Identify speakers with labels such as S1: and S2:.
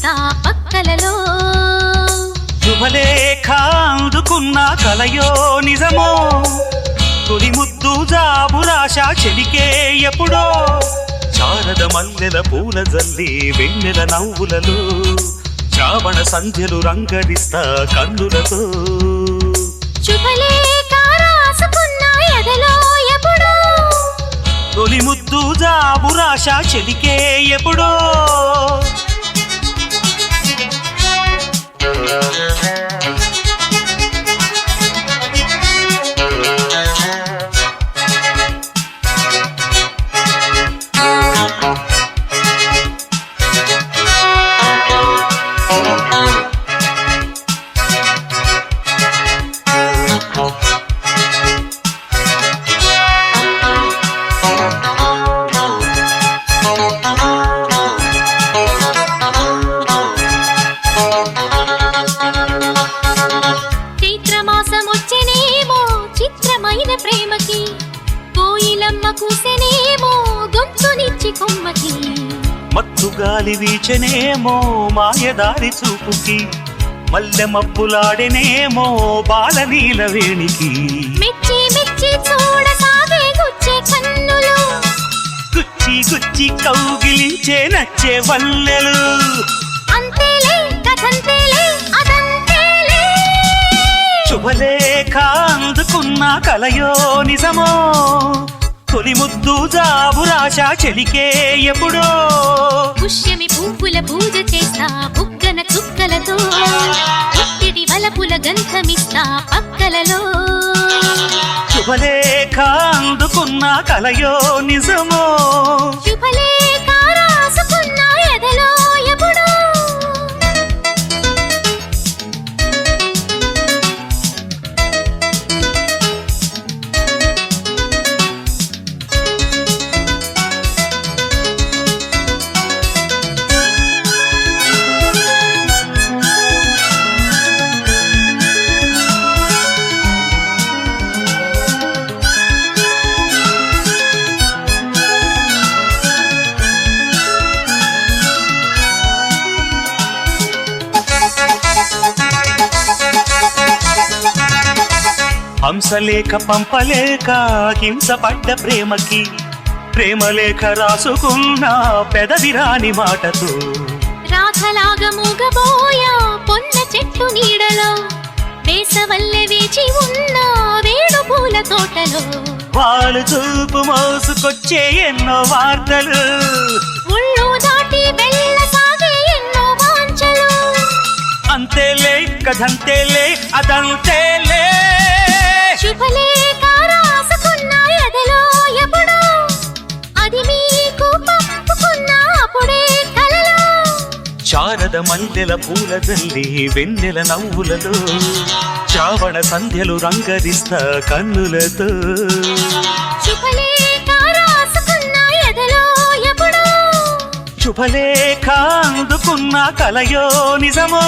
S1: రాసిస్తా పక్కలలో
S2: శుభలేఖ అందుకున్న కలయో నిజమో తొలి ముద్దు జాబు రాశ చెలికే ఎప్పుడో శారద మల్లెల పూల జల్లి వెన్నెల నవ్వులలో శ్రావణ సంధ్యలు రంగడిస్తా కన్నులతో
S1: శుభలేఖ రాసుకున్న ఎదలో ఎప్పుడో
S2: తొలి ముద్దు జాబు రాశ చెలికే ఎప్పుడో
S1: చైత్రమాసమొచ్చెనేమో చిత్రమైన ప్రేమకి కోయిలమ్మ కూసెనేమో గొంతునిచ్చి కొమ్మకి
S2: మత్తు గాలి వీచనేమో మాయదారి చూపుకి మల్లె మబ్బులాడెనేమో బాలనీల వేణికి
S1: మెచ్చి మెచ్చి చూడసాగే గుచ్చే కన్నులు
S2: గుచ్చి గుచ్చి కౌగిలించే నచ్చే వల్లెలు
S1: అంతేలే కథంతేలే అదంతేలే
S2: శుభలేఖ అందుకున్న కలయో నిజమో తొలి ముద్దు జాబు రాశ చెలికే ఎప్పుడో
S1: పుష్యమి పువ్వుల పూజ చేస్తా బుగ్గన చుక్కలతో పుట్టిడి వలపుల గంధమిస్తా పక్కలలో
S2: శుభలేఖ అందుకున్న కలయో నిజమో
S1: శుభలేఖ రాసుకున్న ఎదలో ఎప్పుడో
S2: హంసలేఖ పంపలేక హింసపడ్డ ప్రేమకి ప్రేమలేఖ రాసుకున్న పెదవిరాని మాటతో
S1: రాధలాగా మూగబోయా పొన్న చెట్టు నీడలో వేసవల్లె వేచి ఉన్న వేణు పూల తోటలో
S2: వాళ్ళు చూపు మోసుకొచ్చే ఎన్నో వార్తలు
S1: ముళ్ళు దాటి వెళ్ళసాగే ఎన్నో వాంఛలు
S2: అంతేలే కథంతేలే అదంతేలే
S1: శుభలేఖ రాసుకున్న ఎదలో ఎప్పుడో అది మీకు పంపుకున్న అప్పుడే కలలో
S2: శారద మల్లెల పూల జల్లి వెన్నెల నవ్వులలో శ్రావణ సంధ్యలు రంగరిస్తా కన్నులతో
S1: శుభలేఖ రాసుకున్న ఎదలో ఎప్పుడో
S2: శుభలేఖ అందుకున్న కలయో నిజమో